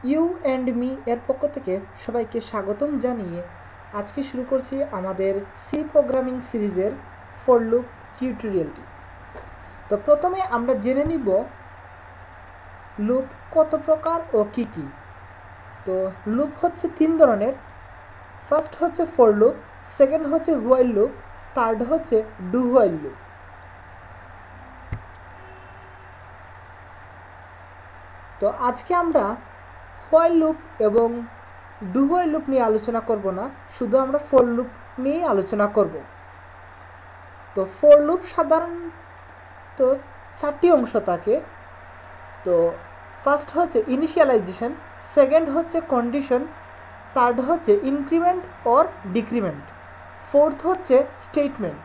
You and me এর পক্ষ থেকে সবাইকে স্বাগতম জানিয়ে আজকে শুরু করছি আমাদের সি প্রোগ্রামিং সিরিজের ফর লুপ টিউটোরিয়ালটি। তো প্রথমে আমরা জেনে নিব লুপ কত প্রকার ও কি কি। তো লুপ হচ্ছে তিন ধরনের। ফার্স্ট হচ্ছে ফর লুপ, সেকেন্ড হচ্ছে হোয়াইল লুপ, থার্ড হচ্ছে ডু হোয়াইল লুপ। তো আজকে আমরা হোয়াইল লুপ এবং ডু হোয়াইল লুপ নিয়ে আলোচনা করব না, শুধু আমরা ফর লুপ নিয়ে আলোচনা করব। তো ফর লুপ সাধারণত চারটি অংশ থাকে। তো ফার্স্ট হচ্ছে ইনিশিয়ালাইজেশন, সেকেন্ড হচ্ছে কন্ডিশন, থার্ড হচ্ছে ইনক্রিমেন্ট অর ডিক্রিমেন্ট, ফোর্থ হচ্ছে স্টেটমেন্ট।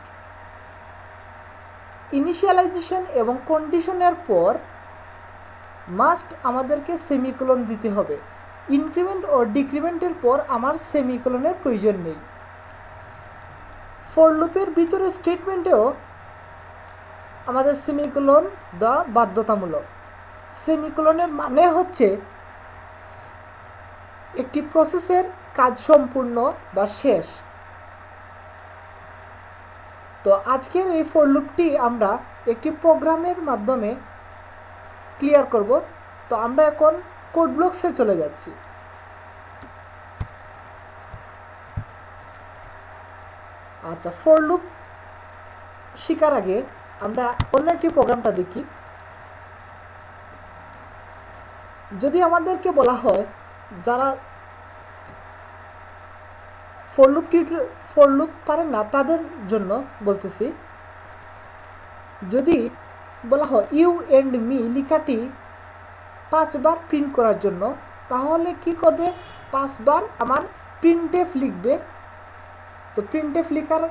ইনিশিয়ালাইজেশন এবং কন্ডিশনের পর মাস্ট আমাদেরকে সেমিকোলন দিতে হবে। ইনক্রিমেন্ট ও ডিক্রিমেন্টের পর আমার সেমিকোলনের প্রয়োজন নেই। ফর লুপের ভিতরে স্টেটমেন্টেও আমাদের সেমিকোলন দেওয়া বাধ্যতামূলক। সেমিকোলনের মানে হচ্ছে একটি প্রসেসের কাজ সম্পূর্ণ বা শেষ। তো আজকের এই ফর লুপটি আমরা একটি প্রোগ্রামের মাধ্যমে ক্লিয়ার করব। তো আমরা এখন কোড ব্লকসে চলে যাচ্ছি। আচ্ছা, ফর লুপ শেখার আগে আমরা অন্য একটি প্রোগ্রামটা দেখি। যদি আমাদেরকে বলা হয়, যারা ফর লুপ পারেন না তাদের জন্য বলতেছি, যদি বলা হয় ইউ এন্ড মি লেখাটি 5 বার প্রিন্ট করার জন্য, তাহলে কি করবে? 5 বার আমার প্রিন্টএফ লিখবে। তো প্রিন্টএফ লেখার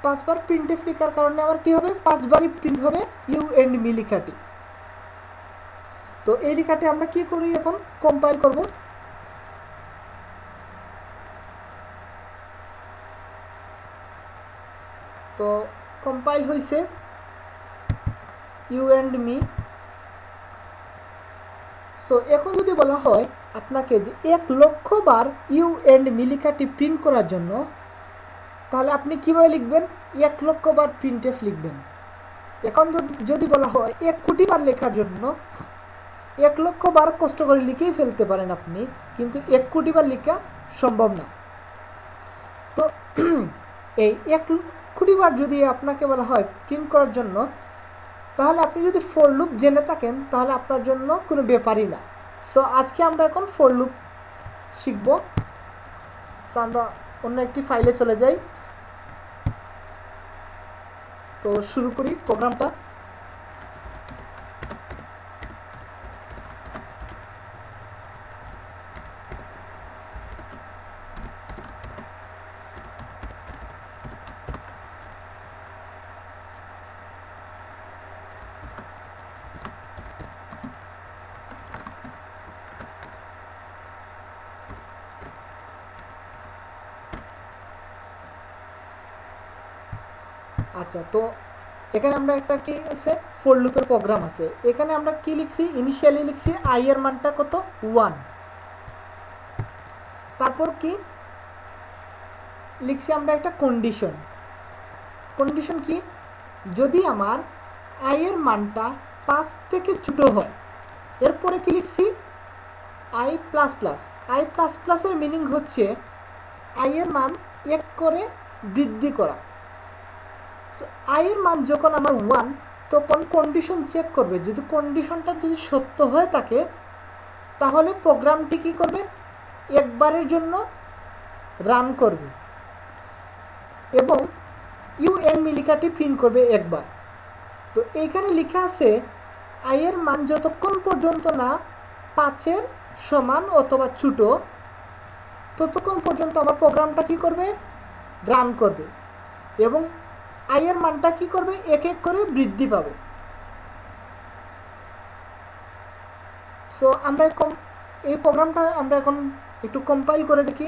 5 বার প্রিন্টএফ লেখার কারণে আমার কি হবে? 5 বারই প্রিন্ট হবে ইউ এন্ড মি লেখাটি। তো এই লেখাটি আমরা কি করি? এখন কম্পাইল করব। তো কম্পাইল হয়েছে ইউ এন্ড মি। সো এখন যদি বলা হয় আপনাকে যে 1 লক্ষ বার ইউ এন্ড মি লেখাটি প্রিন্ট করার জন্য, তাহলে আপনি কিভাবে লিখবেন? 1 লক্ষ বার প্রিন্টএফ লিখবেন। এখন যদি বলা হয় 1 কোটি বার লেখার জন্য, 1 লক্ষ বার কষ্ট করে লিখেই ফেলতে পারেন আপনি, কিন্তু 1 কোটি বার লেখা সম্ভব না। তো এই 1 কোটি বার যদি আপনাকে বলা হয় প্রিন্ট করার জন্য, তাহলে আপনি যদি ফর লুপ জেনে থাকেন তাহলে আপনার জন্য কোনো ব্যাপারই না। সো আজকে আমরা এখন ফর লুপ শিখব। সো আমরা অন্য একটি ফাইলে চলে যাই। তো শুরু করি প্রোগ্রামটা। আচ্ছা, তো এখানে আমরা একটা কি আছে, ফর লুপের প্রোগ্রাম আছে। এখানে আমরা কি লিখছি? ইনিশিয়ালি লিখছি আই এর মানটা কত? 1। তারপর কি লিখছি? আমরা একটা কন্ডিশন। কন্ডিশন কি? যদি আমার আই এর মানটা 5 থেকে ছোট হয়। এরপরে কি লিখছি? I plus plus. I plus প্লাসের মিনিং হচ্ছে আই এর মান 1 করে বৃদ্ধি করা। আই এর মান যখন আমার 1, তখন কন্ডিশন চেক করবে। যদি কন্ডিশনটা যদি সত্য হয়ে থাকে, তাহলে প্রোগ্রামটি কি করবে? একবারের জন্য রান করবে এবং ইউ এন্ড মি লেখাটি প্রিন্ট করবে একবার। তো এইখানে লেখা আছে আই এর মান যতক্ষণ পর্যন্ত না 5-এর সমান অথবা ছোট, ততক্ষণ পর্যন্ত আমার প্রোগ্রামটা কি করবে? রান করবে এবং আই এর মানটা কি করবে? এক এক করে বৃদ্ধি পাবে। সো আমরা এই প্রোগ্রামটা আমরা এখন একটু কম্পাইল করে দেখি।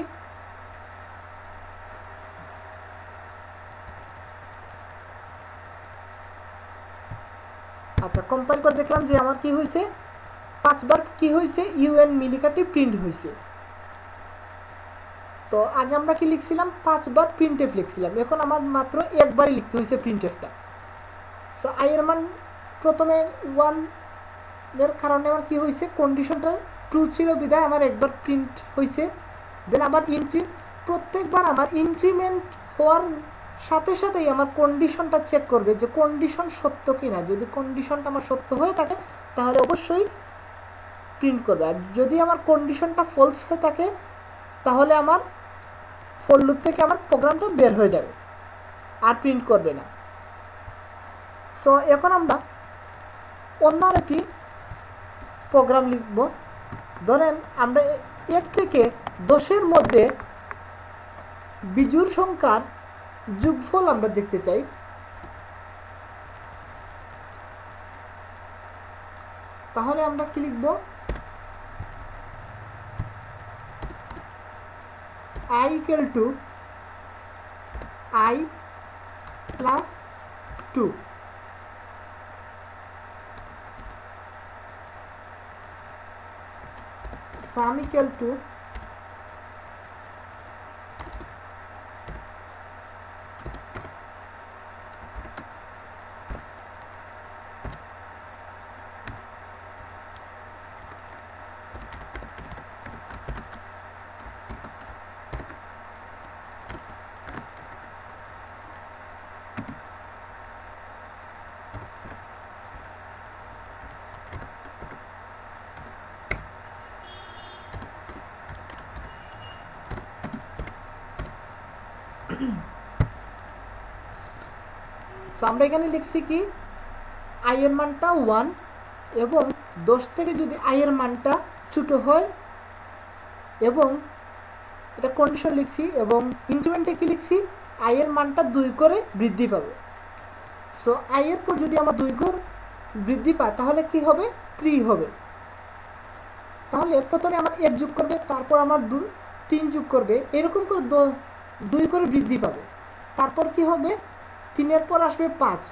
আচ্ছা, কম্পাইল করে দেখলাম যে আমার কি হয়েছে, 5বার কি হয়েছে ইউএন মিলিকাটি প্রিন্ট হয়েছে। তো আগে আমরা কি লিখছিলাম 5বার প্রিন্টএফ লিখছিলাম, এখন আমার মাত্র একবারই লিখতে হয়েছে প্রিন্টএফটা। সো আই এর মান প্রথমে 1 এর কারণে আমার কি হয়েছে কন্ডিশনটা ট্রু ছিল বিধায় আমার একবার প্রিন্ট হয়েছে। দেন আবার প্রত্যেকবার আমার ইনক্রিমেন্ট হওয়ার সাথে সাথেই আমার কন্ডিশনটা চেক করবে যে কন্ডিশন সত্য কিনা। যদি কন্ডিশনটা আমার সত্য হয়ে থাকে তাহলে অবশ্যই প্রিন্ট করবে, আর যদি আমার কন্ডিশনটা ফলস হয়ে থাকে তাহলে আমার ফর লুপ থেকে আমার প্রোগ্রামটা বের হয়ে যাবে আর প্রিন্ট করবে না। সো এখন আমরা অন্য একটি প্রোগ্রাম লিখব। ধরেন আমরা 1 থেকে 10-এর মধ্যে বিজোড় সংখ্যার যোগফল আমরা দেখতে চাই। তাহলে আমরা কি লিখব, i equal to i plus 2, sum equal to আমরা এখানে লিখছি কি i এর মানটা 1 এবং 10 থেকে যদি i এর মানটা ছোট হয়, এবং এটা কন্ডিশন লিখছি, এবং ইনক্রিমেন্টে কি লিখছি i এর মানটা 2 করে বৃদ্ধি পাবে। সো i এর পর যদি আমরা 2 করে বৃদ্ধি পায় তাহলে কি হবে 3 হবে। তাহলে প্রথমে আমার 1 যোগ করবে, তারপর আমার 3 যোগ করবে, এরকম করে 2 করে বৃদ্ধি পাবে। তারপর কি হবে 3 এর পর আসবে 5,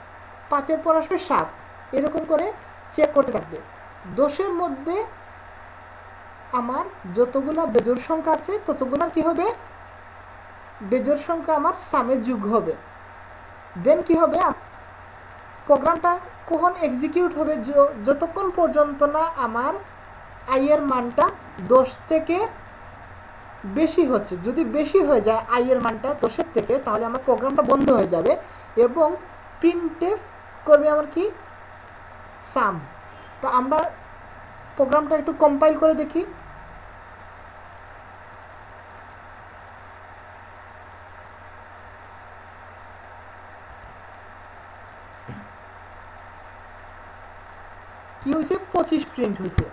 5 এর পর আসবে 7, এরকম করে চেক করতে থাকবে। 10-এর মধ্যে আমার যতগুলা বেজোড় সংখ্যা আছে ততগুলা কি হবে বেজোড় সংখ্যা আমার সামে যোগ হবে। দেন কি হবে প্রোগ্রামটা কখন এক্সিকিউট হবে, যতক্ষণ পর্যন্ত না আমার i এর মানটা 10 থেকে বেশি হচ্ছে। যদি বেশি হয়ে যায় i এর মানটা 10-এর থেকে তাহলে আমার প্রোগ্রামটা বন্ধ হয়ে যাবে এবং প্রিন্টএফ করবে আমার কি সাম। তো আমরা প্রোগ্রামটা একটু কম্পাইল করে দেখি। কি হয়েছে 25 প্রিন্ট হয়েছে।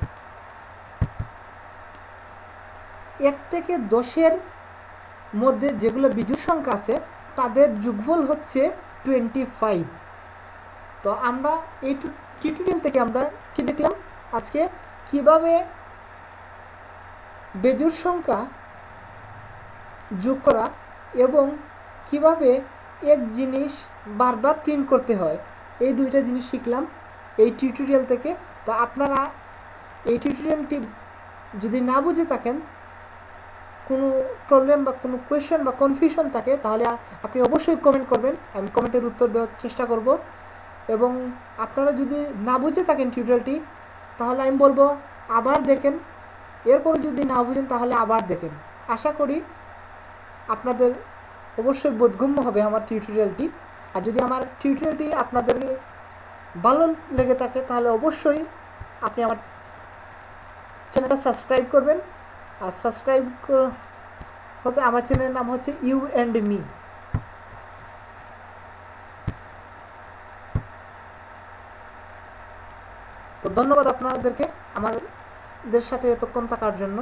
1 থেকে 10-এর মধ্যে যেগুলো বিজোড় সংখ্যা আছে তাদের যোগফল হচ্ছে 25। তো আমরা এই টিউটোরিয়াল থেকে আমরা কি দেখলাম আজকে কিভাবে বেজোড় সংখ্যা যোগ করা এবং কিভাবে এক জিনিস বারবার প্রিন্ট করতে হয়, এই দুইটা জিনিস শিখলাম এই টিউটোরিয়াল থেকে। তো আপনারা এই টিউটোরিয়ালটি যদি না বুঝে থাকেন, কোনো প্রবলেম বা কোনো কোয়েশ্চেন বা কনফিউশন থাকে তাহলে আপনি অবশ্যই কমেন্ট করবেন, আমি কমেন্টের উত্তর দেওয়ার চেষ্টা করব। এবং আপনারা যদি না বুঝে থাকেন টিউটোরিয়ালটি তাহলে আমি বলবো আবার দেখেন, এরপরে যদি না বুঝেন তাহলে আবার দেখেন। আশা করি আপনাদের অবশ্যই বোধগম্য হবে আমার টিউটোরিয়ালটি। আর যদি আমার টিউটোরিয়ালটি আপনাদের ভালো লেগে থাকে তাহলে অবশ্যই আপনি আমার চ্যানেলটা সাবস্ক্রাইব করবেন। আর সাবস্ক্রাইব হতে আমার চ্যানেলের নাম হচ্ছে ইউ অ্যান্ড মি। তো ধন্যবাদ আপনাদেরকে আমাদের সাথে এতক্ষণ থাকার জন্য।